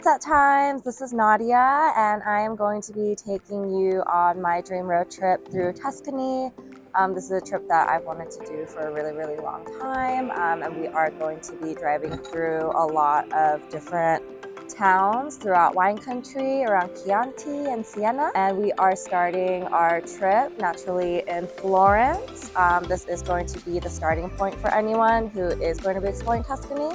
Jetset Times. This is Nadia, and I am going to be taking you on my dream road trip through Tuscany. This is a trip that I've wanted to do for a really long time, and we are going to be driving through a lot of different towns throughout wine country around Chianti and Siena, and we are starting our trip naturally in Florence. This is going to be the starting point for anyone who is going to be exploring Tuscany,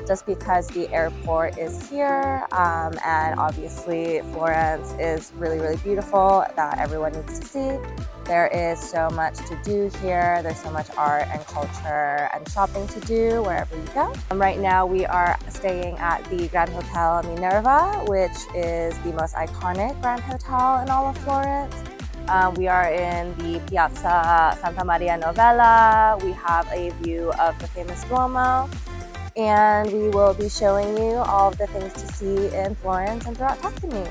just because the airport is here, and obviously Florence is really beautiful that everyone needs to see. There is so much to do here. There's so much art and culture and shopping to do wherever you go. Right now we are staying at the Grand Hotel Minerva, which is the most iconic Grand Hotel in all of Florence. We are in the Piazza Santa Maria Novella. We have a view of the famous Duomo, and we will be showing you all of the things to see in Florence and throughout Tuscany.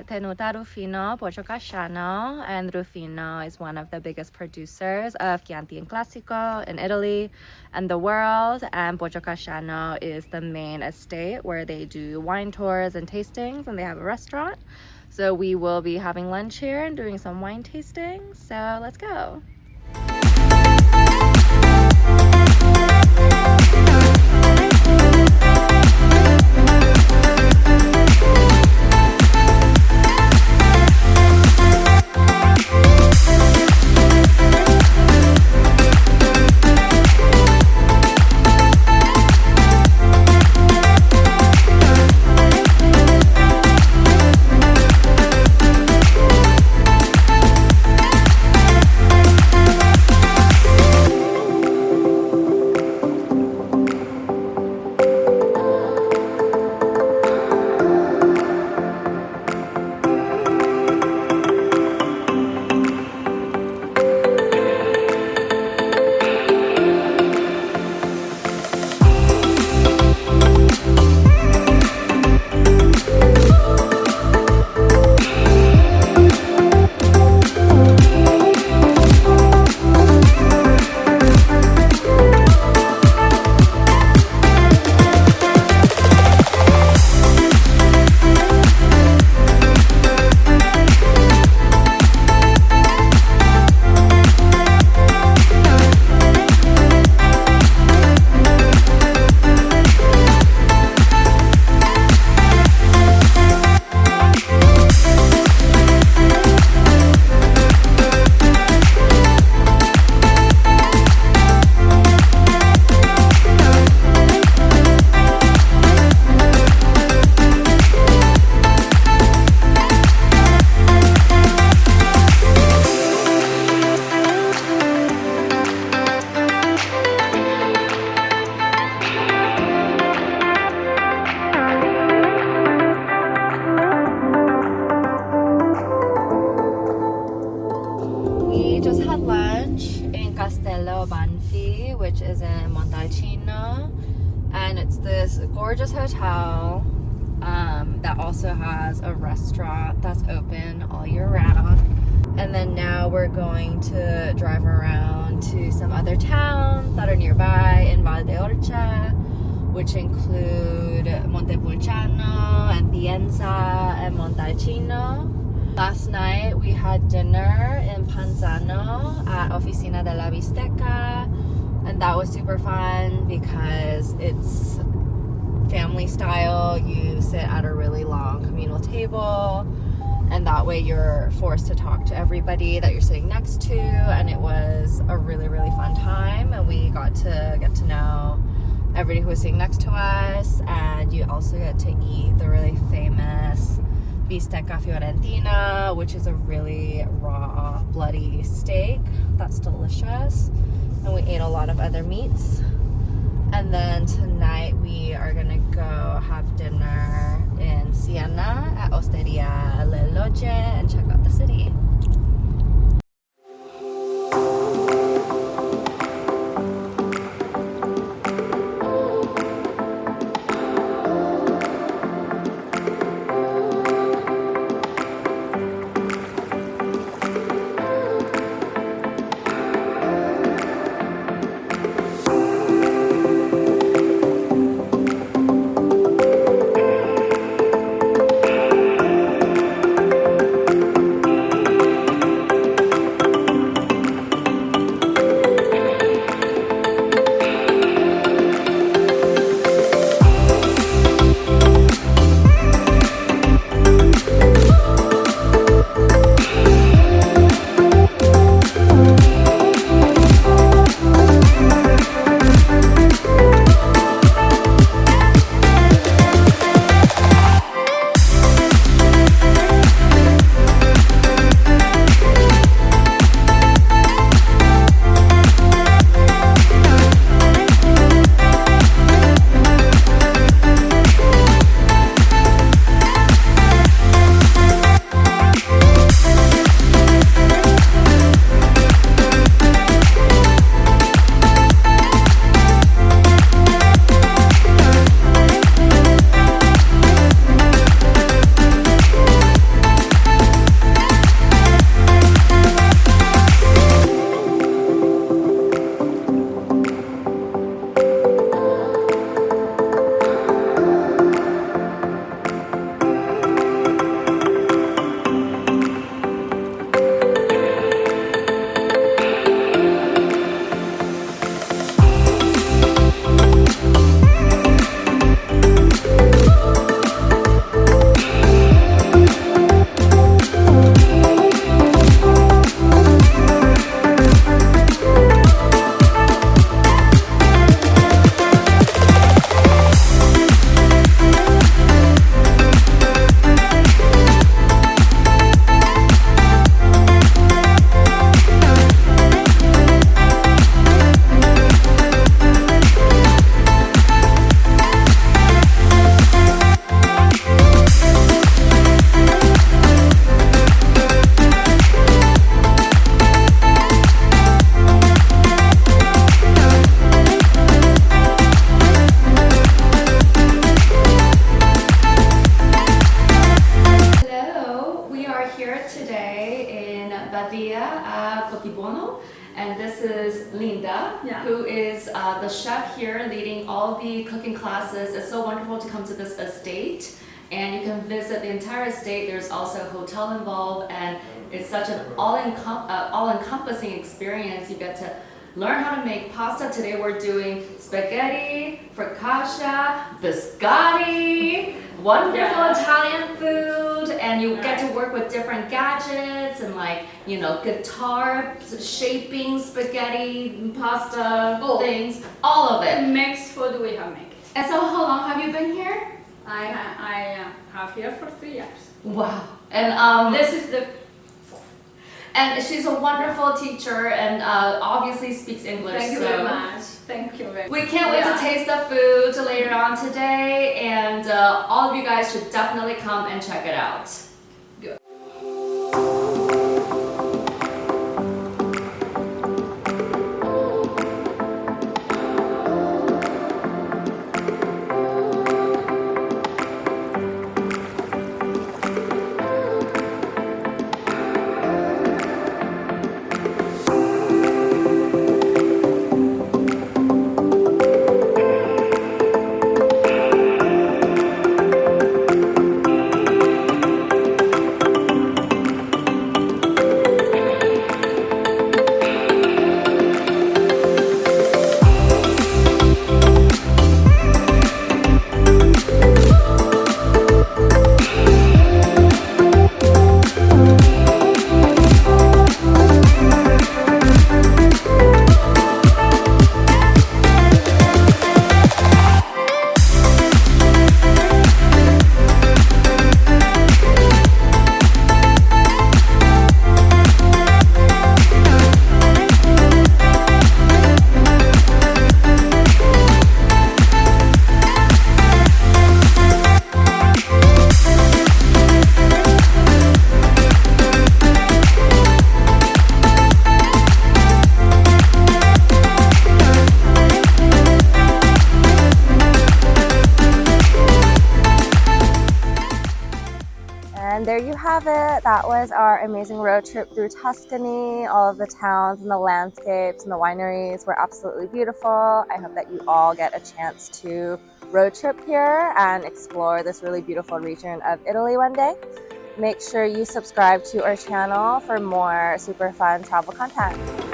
Tenuta, Ruffino, Poggio, Casciano, and Ruffino is one of the biggest producers of Chianti and Classico in Italy and the world, and Poggio Casciano is the main estate where they do wine tours and tastings, and they have a restaurant. So we will be having lunch here and doing some wine tastings, so let's go. Castello Banfi, which is in Montalcino, and it's this gorgeous hotel that also has a restaurant that's open all year round. And then now we're going to drive around to some other towns that are nearby in Val d'Orcia, which include Montepulciano and Pienza and Montalcino. Last night we had dinner in Panzano at Officina della Bistecca, and that was super fun because it's family style. You sit at a really long communal table, and that way you're forced to talk to everybody that you're sitting next to, and it was a really fun time, and we got to know everybody who was sitting next to us, and you also get to eat the really famous bistecca fiorentina, which is a really raw, bloody steak. That's delicious. And we ate a lot of other meats. And then tonight we are gonna go have dinner in Siena at Osteria, Logge, and check out the city. Badia, Coltibuono, and this is Linda, who is the chef here leading all the cooking classes. It's so wonderful to come to this estate, and you can visit the entire estate. There's also a hotel involved, and it's such an all-encompassing experience. You get to learn how to make pasta. Today we're doing spaghetti, focaccia, biscotti, wonderful Italian food, and you get to work with different gadgets and guitar shaping spaghetti, pasta things, all of it. Makes food we have made. And so how long have you been here? I have here for 3 years. Wow. And this is the. And she's a wonderful teacher and obviously speaks English. Thank you very much. Thank you very much. We can't wait to taste the food later on today, and all of you guys should definitely come and check it out. Good. it. That was our amazing road trip through Tuscany. All of the towns and the landscapes and the wineries were absolutely beautiful. I hope that you all get a chance to road trip here and explore this really beautiful region of Italy one day. Make sure you subscribe to our channel for more super fun travel content.